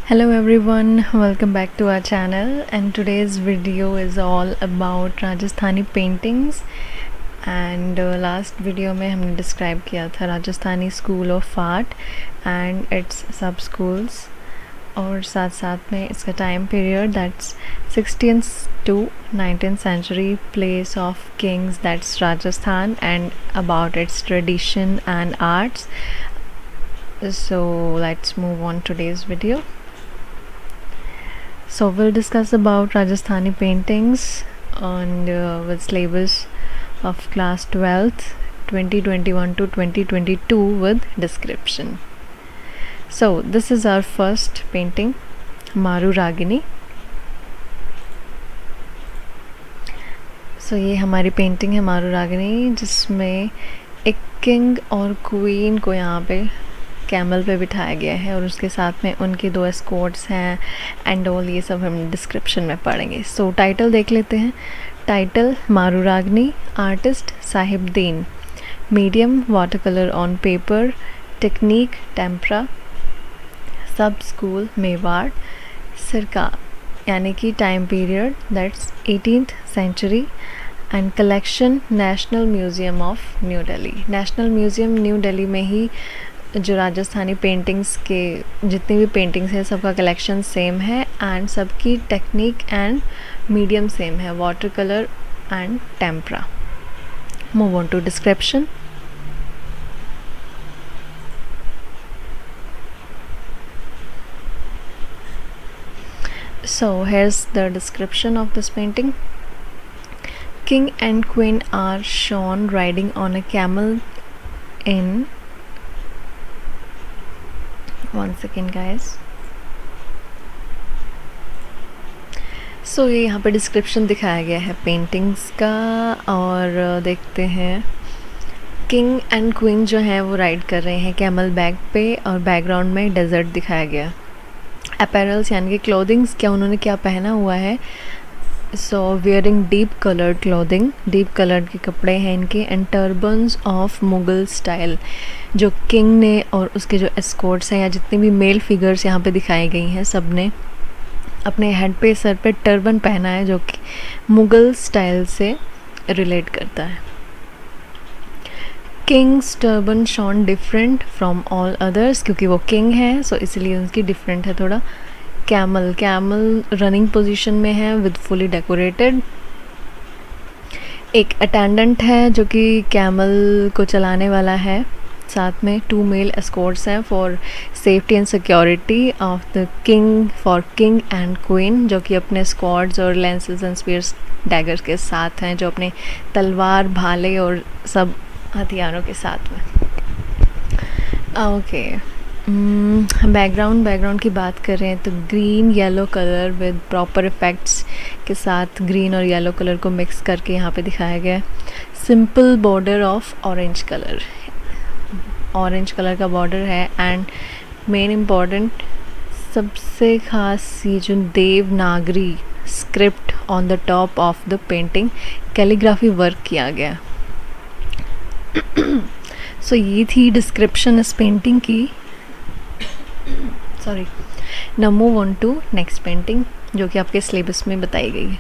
Hello everyone, welcome back to our channel, and today's video is all about Rajasthani paintings. And last video में हमने describe किया था Rajasthani school of art and it's सब schools, और साथ साथ में इसका time period that's 16th to 19th century, place of kings that's Rajasthan, and about its tradition and arts. So let's move on today's video. So we'll discuss about Rajasthani paintings and with syllabus of class 12th 2021 to 2022 with description. So this is our first painting, Maru Ragini. So ये हमारी painting है मारू रागिनी, जिसमें एक king और queen को यहाँ पे कैमल पे बिठाया गया है और उसके साथ में उनके 2 एस्कॉर्ट्स हैं एंड ऑल। ये सब हम डिस्क्रिप्शन में पढ़ेंगे। सो टाइटल देख लेते हैं। Title Maru Ragini, artist Sahibdin, medium water colour on paper, technique tempera, sub school Mewar, circa यानी कि time period that's 18th century, and collection national museum of New Delhi. National museum new Delhi में ही जो राजस्थानी पेंटिंग्स के जितनी भी पेंटिंग्स हैं सबका कलेक्शन सेम है एंड सबकी टेक्निक एंड मीडियम सेम है, water colour and tempera. Move on to description. So here's the description of this painting. King and queen are shown riding on a camel in, one second guys. So ये यहाँ पे description दिखाया गया है paintings का, और देखते हैं। किंग एंड क्वीन जो हैं वो राइड कर रहे हैं कैमल बैक पे, और बैकग्राउंड में डेजर्ट दिखाया गया। अपैरल्स यानी कि क्लोथिंग्स, क्या उन्होंने क्या पहना हुआ है। So wearing deep coloured clothing, deep coloured के कपड़े हैं इनके, and turbans of Mughal style. जो किंग ने और उसके जो एस्कॉर्ट्स हैं या जितनी भी मेल फिगर्स यहाँ पे दिखाई गई हैं, सब ने अपने हेड पे सर पे टर्बन पहना है जो कि मुगल स्टाइल से रिलेट करता है। King's turban shown different from all others, क्योंकि वो किंग है सो इसलिए उनकी डिफरेंट है थोड़ा। कैमल, कैमल रनिंग पोजीशन में है विद फुली डेकोरेटेड। एक अटेंडेंट है जो कि कैमल को चलाने वाला है, साथ में 2 मेल एस्कॉर्ट्स हैं for safety and security of the king, for king and queen, जो कि अपने स्क्वाड्स और लेंसेज एंड स्पीयर्स डैगर्स के साथ हैं, जो अपने तलवार भाले और सब हथियारों के साथ में। ओके, बैकग्राउंड की बात कर रहे हैं तो green yellow colour with proper effects के साथ ग्रीन और येलो कलर को मिक्स करके यहाँ पे दिखाया गया है। Simple border of orange colour, orange colour का बॉर्डर है, एंड मेन इम्पॉर्टेंट सबसे ख़ास ये जो Devanagari script on the top of the painting, calligraphy work किया गया। सो ये थी डिस्क्रिप्शन इस पेंटिंग की। Sorry, now move on to next painting जो कि आपके सिलेबस में बताई गई है।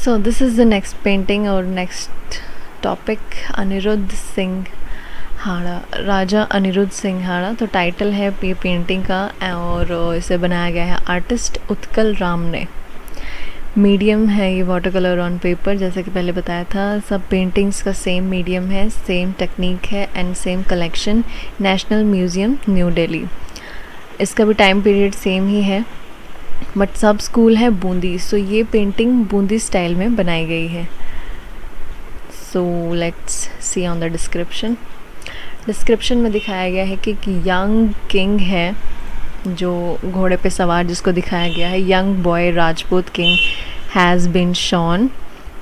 So this is the next painting और नेक्स्ट टॉपिक, अनिरुद्ध सिंह हाड़ा, राजा अनिरुद्ध सिंह हाड़ा। तो टाइटल है ये पेंटिंग का, और इसे बनाया गया है आर्टिस्ट उत्कल राम ने। मीडियम है ये वाटर कलर ऑन पेपर, जैसे कि पहले बताया था। सब पेंटिंग्स का सेम मीडियम है, सेम टेक्निक है and same collection, national museum new Delhi. इसका भी टाइम पीरियड सेम ही है, बट सब स्कूल है बूंदी। सो ये पेंटिंग बूंदी स्टाइल में बनाई गई है। So let's see on the description. Description में दिखाया गया है कि यंग किंग है जो घोड़े पे सवार, जिसको दिखाया गया है। Young boy Rajput king has been shown,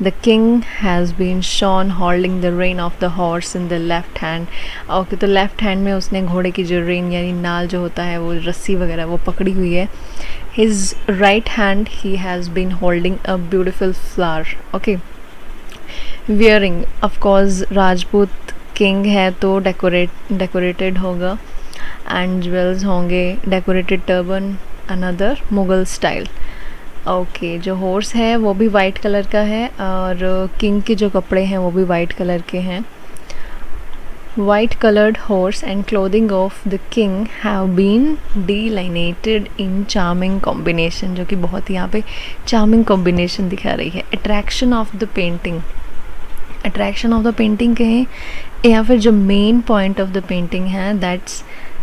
the king has been shown holding the rein of the horse in the left hand. Okay, तो लेफ्ट हैंड में उसने घोड़े की जो रेन यानी नाल जो होता है वो रस्सी वगैरह वो पकड़ी हुई है। His right hand he has been holding a beautiful flower. Okay, wearing, of course Rajput king है तो डेकोरेटेड होगा, एंड ज्वेल्स होंगे, decorated turban, another Mughal style. Okay, जो हॉर्स है वो भी वाइट कलर का है और किंग के जो कपड़े हैं वो भी वाइट कलर के हैं। White colored horse and clothing of the king have been delineated in charming combination, जो कि बहुत यहाँ पे charming combination दिखा रही है। Attraction of the painting, attraction of the painting कहें या फिर जो main point of the painting है, that's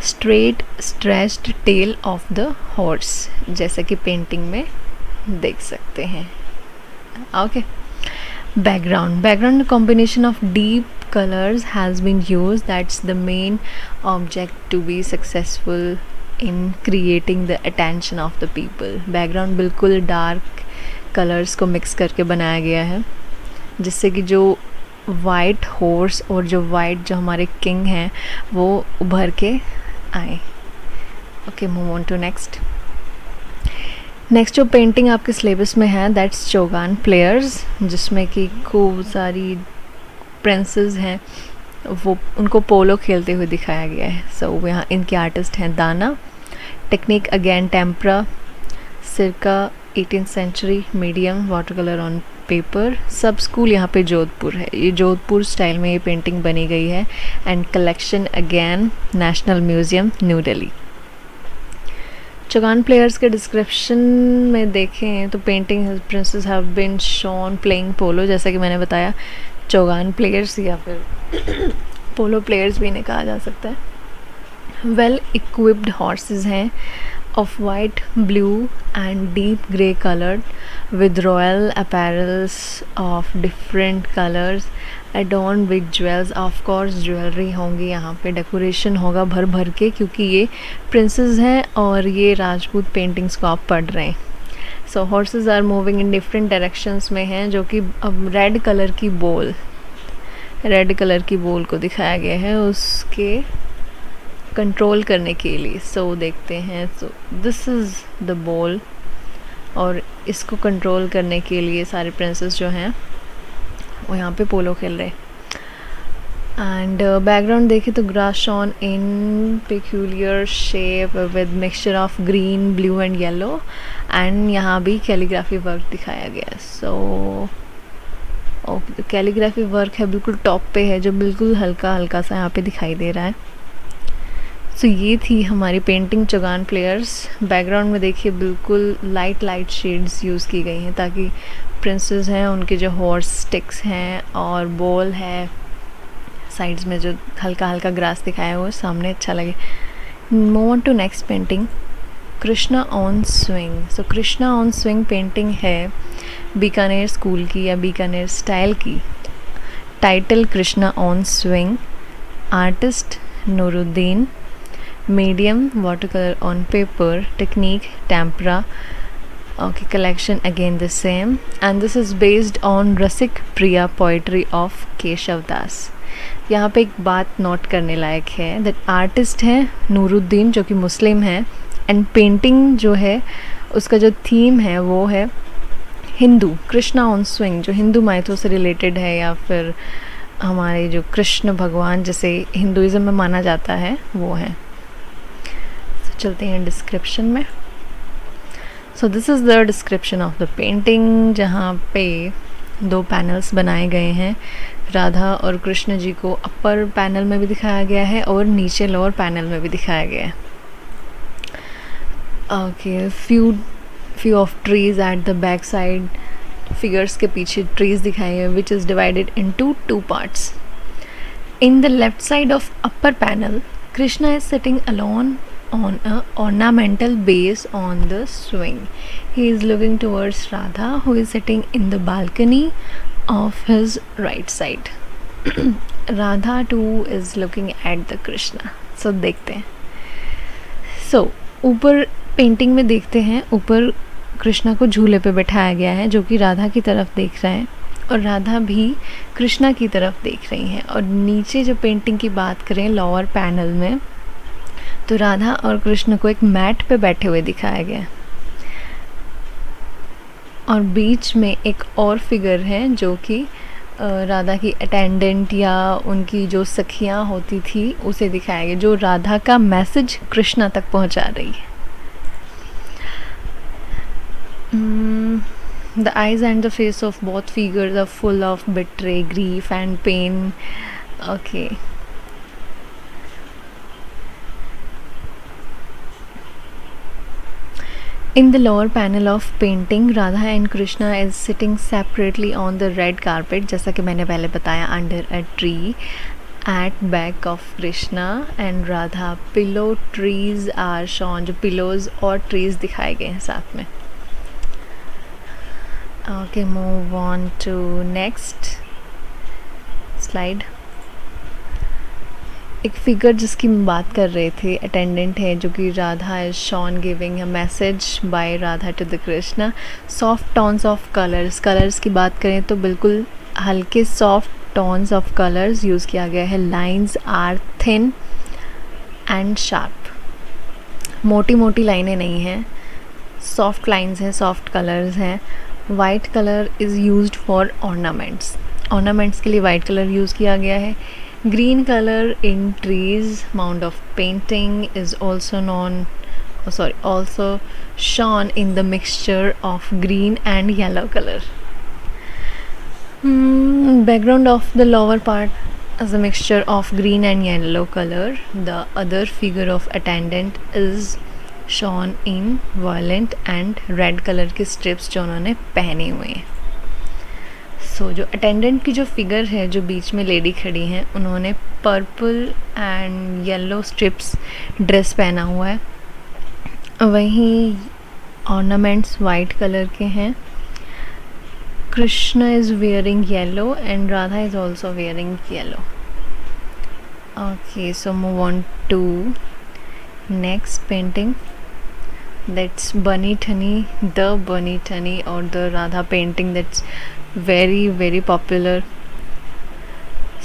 straight stretched tail of the horse, जैसे कि painting में देख सकते हैं। Okay, background combination of deep colors has been used. That's the main object to be successful in creating the attention of the people. Background बिल्कुल dark colours को mix करके बनाया गया है, जिससे कि जो वाइट हॉर्स और जो वाइट जो हमारे किंग हैं वो उभर के आए। Okay, move on to next जो पेंटिंग आपके सिलेबस में है दैट्स चौगान प्लेयर्स, जिसमें कि खूब सारी प्रिंसेस हैं, वो उनको पोलो खेलते हुए दिखाया गया है। सो यहाँ इनके आर्टिस्ट हैं दाना। Technique again tempera, circa 18th century, medium water colour on paper. सब स्कूल यहाँ पे जोधपुर है, ये जोधपुर स्टाइल में ये पेंटिंग बनी गई है। And collection again National museum new Delhi. Chaugan players के डिस्क्रिप्शन में देखें तो painting princess have been shown playing polo, जैसा कि मैंने बताया चौगान प्लेयर्स या फिर पोलो प्लेयर्स भी इन्हें कहा जा सकता है। वेल इक्विप्ड हॉर्सेस हैं of white, blue and deep grey coloured with royal apparels of different colours एडॉर्न with jewels. Of course jewellery होंगी, यहाँ पे डेकोरेशन होगा भर भर के, क्योंकि ये प्रिंसेस हैं और ये राजपूत पेंटिंग्स को आप पढ़ रहे हैं। So horses are moving in different directions में हैं, जो कि अब रेड कलर की बॉल को दिखाया गया है उसके कंट्रोल करने के लिए। सो देखते हैं, सो दिस इज़ द बॉल और इसको कंट्रोल करने के लिए सारे प्रिंसेस जो हैं वो यहाँ पे पोलो खेल रहे हैं। एंड बैकग्राउंड देखें तो grass shown in peculiar shape with mixture of green, blue and yellow. And यहाँ भी कैलीग्राफी वर्क दिखाया गया है। सो कैलीग्राफी वर्क है बिल्कुल टॉप पे है, जो बिल्कुल हल्का हल्का सा यहाँ पे दिखाई दे रहा है। सो ये थी हमारी पेंटिंग चौगान प्लेयर्स। बैकग्राउंड में देखिए बिल्कुल लाइट शेड्स यूज़ की गई हैं, ताकि प्रिंसेस हैं उनके जो हॉर्स स्टिक्स हैं और बॉल है, साइड्स में जो हल्का हल्का ग्रास दिखाया है वो सामने अच्छा लगे। Move on to next painting, Krishna on swing. So Krishna on swing painting है बीकानेर स्कूल की या बीकानेर स्टाइल की। Title Krishna on swing, artist Nuruddin, medium water colour on paper, technique tempera. Okay, collection again the same, and this is based on Rasik Priya poetry of Keshav Das. यहाँ पे एक बात note करने लायक है दैट आर्टिस्ट हैं नूरुद्दीन, जो कि मुस्लिम है, एंड पेंटिंग जो है उसका जो थीम है वो है हिंदू। कृष्णा ऑन स्विंग जो हिंदू माइथो से रिलेटेड है, या फिर हमारे जो कृष्ण भगवान जैसे हिंदुज़म में माना जाता है वो है। तो चलते हैं डिस्क्रिप्शन में। सो this is the description of the painting, जहाँ पे 2 पैनल्स बनाए गए हैं। राधा और कृष्ण जी को अपर पैनल में भी दिखाया गया है और नीचे लोअर पैनल में भी दिखाया गया है। Okay, few of trees at the back side, figures के पीछे ट्रीज दिखाए हैं, which is divided into 2 parts. In the left side of upper panel, Krishna is sitting alone on a ornamental base on the swing. He is looking towards Radha, who is sitting in the balcony of his right side. Radha too is looking at the Krishna. So देखते हैं। So ऊपर painting में देखते हैं, ऊपर कृष्णा को झूले पे बैठाया गया है, जो कि राधा की तरफ देख रहे हैं और राधा भी कृष्णा की तरफ देख रही हैं। और नीचे जो पेंटिंग की बात करें लोअर पैनल में, तो राधा और कृष्ण को एक मैट पे बैठे हुए दिखाया गया और बीच में एक और फिगर है जो कि राधा की अटेंडेंट या उनकी जो सखियाँ होती थी उसे दिखाया गया, जो राधा का मैसेज कृष्णा तक पहुंचा रही है. The eyes and the face of both figures are full of betray, grief and pain. Okay. In the lower panel of painting, Radha and Krishna is sitting separately on the red carpet, जैसा कि मैंने पहले बताया, under a tree. At back of Krishna and Radha, pillow trees are shown. जो pillows और trees दिखाए गए हैं साथ में. Okay, move on to next slide. एक फिगर जिसकी हम बात कर रहे थे अटेंडेंट है, जो कि Radha is shown giving a message by Radha to the Krishna. Soft tones of colours की बात करें तो बिल्कुल हल्के soft tones of colours use किया गया है. Lines are thin and sharp. मोटी मोटी लाइनें नहीं हैं, सॉफ्ट लाइंस हैं, सॉफ्ट कलर्स हैं. White colour is used for ornaments के लिए वाइट कलर यूज़ किया गया है. Green color in trees, mound of painting is also also shown in the mixture of green and yellow color. Background of the lower part is a mixture of green and yellow color. The other figure of attendant is shown in violet and red color के strips जो उन्होंने पहने हुए हैं. सो जो attendant की जो figure है, जो बीच में लेडी खड़ी हैं, उन्होंने purple and yellow stripes dress पहना हुआ है. वहीं ऑर्नामेंट्स वाइट कलर के हैं. Krishna is wearing yellow and Radha is also wearing yellow. Okay, so move on to next painting. That's Bani Thani, the Bani Thani और the Radha painting. That's very popular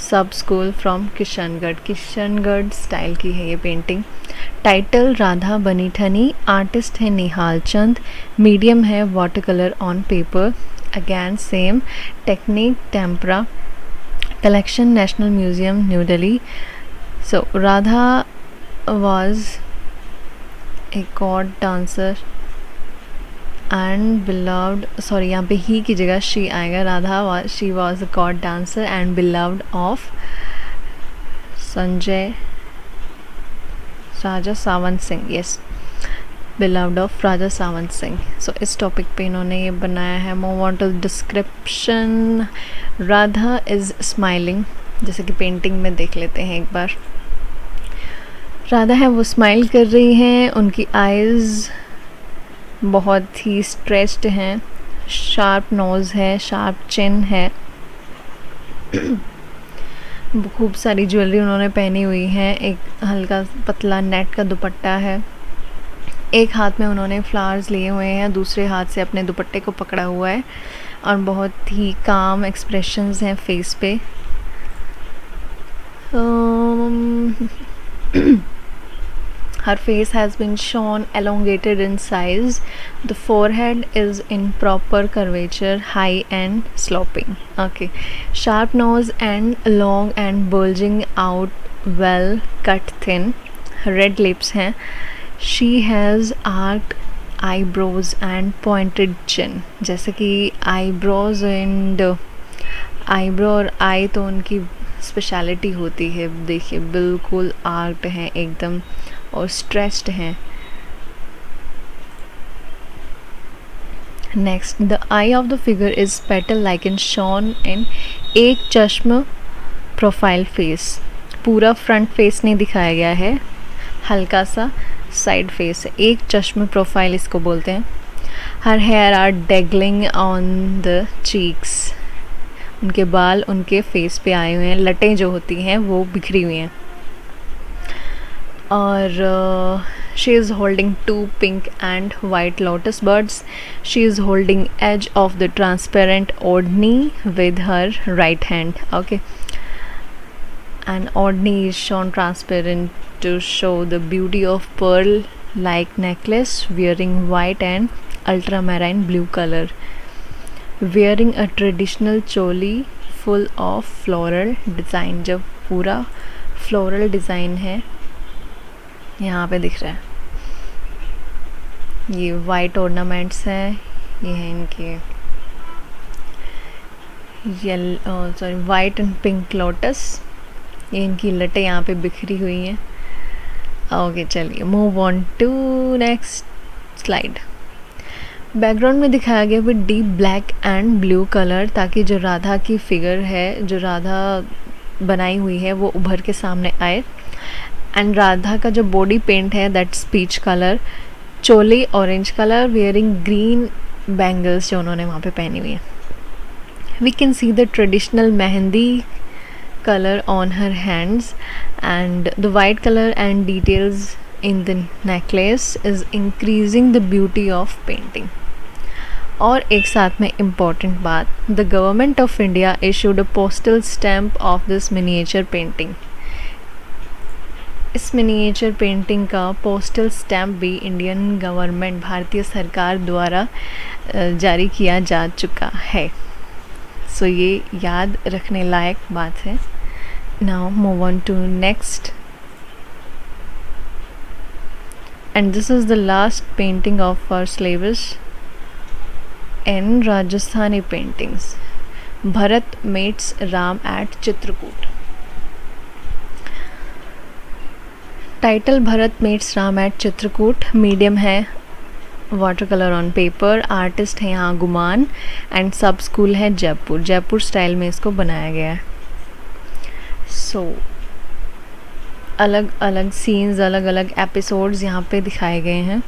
sub school from Kishangarh style की है ये पेंटिंग. टाइटल राधा बनी ठनी. Artist है Nihal Chand. Medium है water colour on paper. Again same technique tempera. Collection national museum new Delhi. So Radha was a god dancer and beloved, sorry यहाँ पे ही की जगह शी आएगा. Radha she was a good dancer and beloved of Sanjay Raja Sawant Singh. Yes, beloved of Raja Sawant Singh. So इस topic पे इन्होंने ये बनाया है. Move on to description. Radha is smiling, जैसे कि पेंटिंग में देख लेते हैं एक बार. राधा है वो स्माइल कर रही हैं. उनकी आइज़ बहुत ही स्ट्रेच्ड हैं. शार्प नोज़ है, शार्प चिन है. खूब सारी ज्वेलरी उन्होंने पहनी हुई है. एक हल्का पतला नेट का दुपट्टा है. एक हाथ में उन्होंने फ्लावर्स लिए हुए हैं, दूसरे हाथ से अपने दुपट्टे को पकड़ा हुआ है और बहुत ही काम एक्सप्रेशंस हैं फेस पे. Her face has been shown elongated in size. The forehead is in proper curvature, high and sloping. Okay, sharp nose and long and bulging out, well cut thin. Red lips हैं. She has arched eyebrows and pointed chin. जैसे कि eyebrows and eyebrow और eye तो उनकी speciality होती है. देखिए बिल्कुल आर्क्ड हैं एकदम और स्ट्रेच्ड हैं. Next, the eye of the figure is petal like in shown in. एक चश्म प्रोफाइल फेस. पूरा फ्रंट फेस नहीं दिखाया गया है, हल्का सा साइड फेस है. एक चश्म प्रोफाइल इसको बोलते हैं. हर hair are dangling on the cheeks. उनके बाल उनके फेस पे आए हुए हैं. लटें जो होती हैं वो बिखरी हुई हैं. और she is holding two pink and white lotus buds. She is holding edge of the transparent odni with her right hand. Okay, and odni is shown transparent to show the beauty of pearl like necklace, wearing white and ultramarine blue color. Wearing a traditional choli full of floral design, जब पूरा floral design है यहाँ पे दिख रहा है। ये white ornaments हैं, ये हैं इनके वाइट एंड पिंक लोटस, ये इनकी लटें यहाँ पे बिखरी हुई हैं। ओके चलिए move on to next slide. Background में दिखाया गया with deep black and blue colour, ताकि जो राधा की फिगर है, जो राधा बनाई हुई है, वो उभर के सामने आए। एंड राधा का जो बॉडी पेंट है that's peach colour, choli orange colour, wearing green bangles जो उन्होंने वहाँ पे पहनी हुई है। We can see the traditional mehndi color on her hands, and the white color and details in the necklace is increasing the beauty of painting. और एक साथ में important बात, the government of India issued a postal stamp of this miniature painting. इस miniature painting का postal stamp भी Indian government, भारतीय सरकार द्वारा जारी किया जा चुका है। सो ये याद रखने लायक बात है। Now move on to next, and this is the last painting of our syllabus in Rajasthani paintings. Bharat meets Ram at Chitrakoot. Title Bharat meets Ram at Chitrakoot. Medium है water colour on paper, artist है यहाँ गुमान, and सब school है Jaipur. Jaipur style में इसको बनाया गया है। सो अलग अलग सीन्स, अलग अलग एपिसोड्स यहाँ पे दिखाए गए हैं,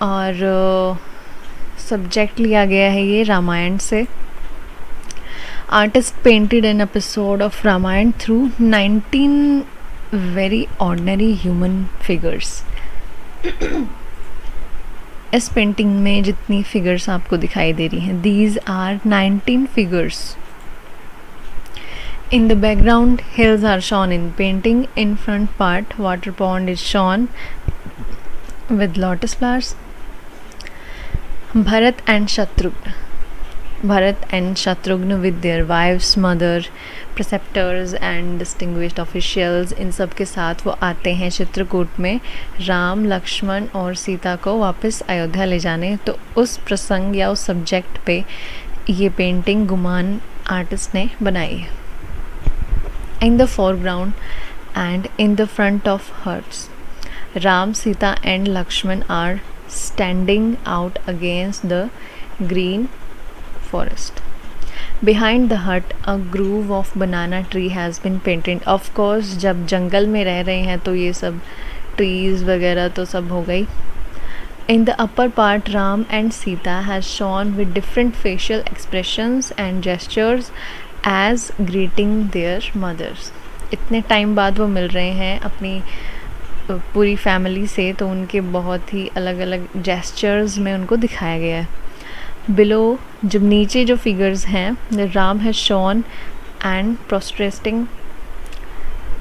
और सब्जेक्ट लिया गया है ये रामायण से। Artist painted an episode of Ramayana through 19 very ordinary human figures. इस पेंटिंग में जितनी फिगर्स आपको दिखाई दे रही हैं, these are 19 figures. In the background, hills are shown in painting. In front part, water pond is shown with lotus flowers. Bharat and Shatrugna. Bharat and Shatrugna with their wives, mother, preceptors and distinguished officials, इन सब के साथ वो आते हैं चित्रकूट में राम, लक्ष्मण और सीता को वापस अयोध्या ले जाने। तो उस प्रसंग या उस सब्जेक्ट पे ये पेंटिंग गुमान आर्टिस्ट ने बनाई है। In the foreground and in the front of huts, Ram, Sita and Lakshman are standing out against the green forest. Behind the hut, a grove of banana tree has been painted. Of course, जब जंगल में रह रहे हैं तो ये सब trees वगैरह तो सब हो गई। In the upper part, Ram and Sita has shown with different facial expressions and gestures as greeting their mothers. इतने टाइम बाद वो मिल रहे हैं अपनी पूरी फैमिली से, तो उनके बहुत ही अलग अलग जेस्चर्स में उनको दिखाया गया है। बिलो, जब नीचे जो फिगर्स हैं, Ram has shown and prostrating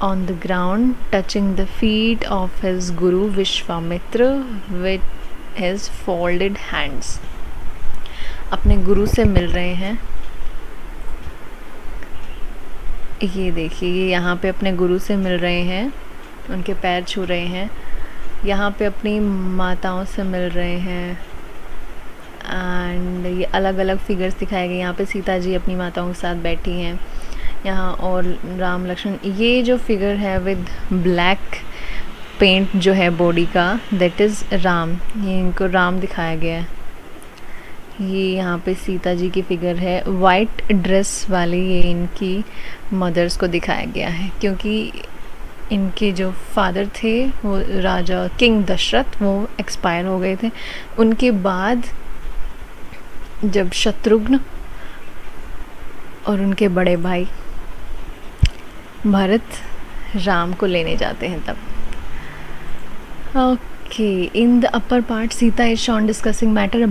on the ground, touching the feet of his guru Vishwamitra with his folded hands. अपने गुरु से मिल रहे हैं। ये देखिए, ये यहाँ पे अपने गुरु से मिल रहे हैं, उनके पैर छू रहे हैं। यहाँ पे अपनी माताओं से मिल रहे हैं, एंड ये अलग अलग फिगर्स दिखाए गए। यहाँ पे सीता जी अपनी माताओं के साथ बैठी हैं यहाँ, और राम लक्ष्मण। ये जो फिगर है विद ब्लैक पेंट जो है बॉडी का, दैट इज़ राम। ये इनको राम दिखाया गया है। ये यहाँ पे सीता जी की फिगर है, वाइट ड्रेस वाली, ये इनकी मदर्स को दिखाया गया है, क्योंकि इनके जो फादर थे वो राजा किंग दशरथ, वो एक्सपायर हो गए थे। उनके बाद जब शत्रुघ्न और उनके बड़े भाई भरत राम को लेने जाते हैं तब। Okay, in the upper part Sita is shown discussing matter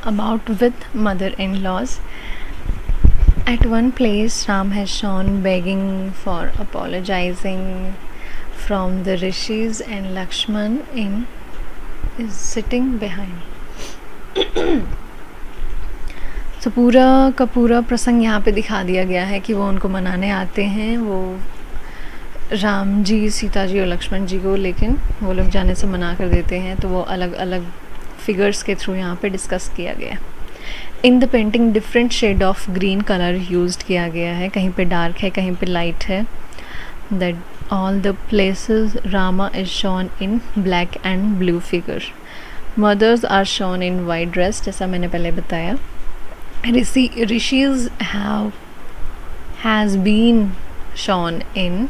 about with mother-in-laws. At one place, Ram has shown begging for apologizing from the rishis, and Lakshman is sitting behind. तो पूरा का पूरा प्रसंग यहाँ पे दिखा दिया गया है कि वो उनको मनाने आते हैं, वो राम जी, सीता जी और लक्ष्मण जी को, लेकिन वो लोग जाने से मना कर देते हैं। तो वो अलग अलग फिगर्स के थ्रू यहाँ पे डिस्कस किया गया। In the painting different shade of green colour used किया गया है, कहीं पे डार्क है, कहीं पे लाइट है। That all the places Rama is shown in black and blue figure. Mothers are shown in white dress, जैसा मैंने पहले बताया। Rishis has been shown in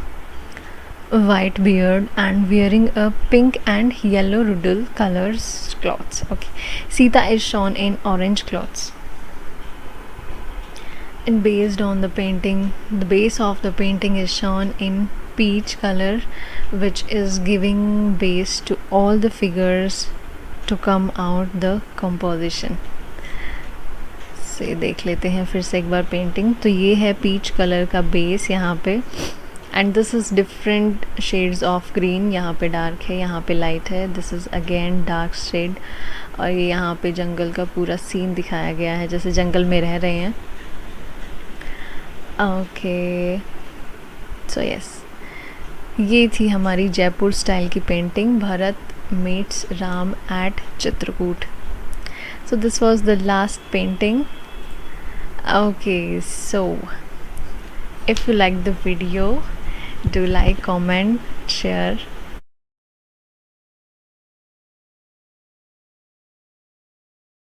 white beard and wearing a pink and yellow rudel colors cloths. Okay, Sita is shown in orange cloths. And based on the painting, the base of the painting is shown in peach color, which is giving base to all the figures to come out the composition. से देख लेते हैं फिर से एक बार painting. तो ये है पीच कलर का बेस यहाँ पे, and this is different shades of green. यहाँ पे डार्क है, यहाँ पे लाइट है, this is again dark shade. और ये यहाँ पे जंगल का पूरा सीन दिखाया गया है, जैसे जंगल में रह रहे हैं। ओके, सो यस, ये थी हमारी जयपुर स्टाइल की painting, Bharat meets Ram at Chitrakoot. So this was the last painting. Okay, so if you like the video, do like, comment, share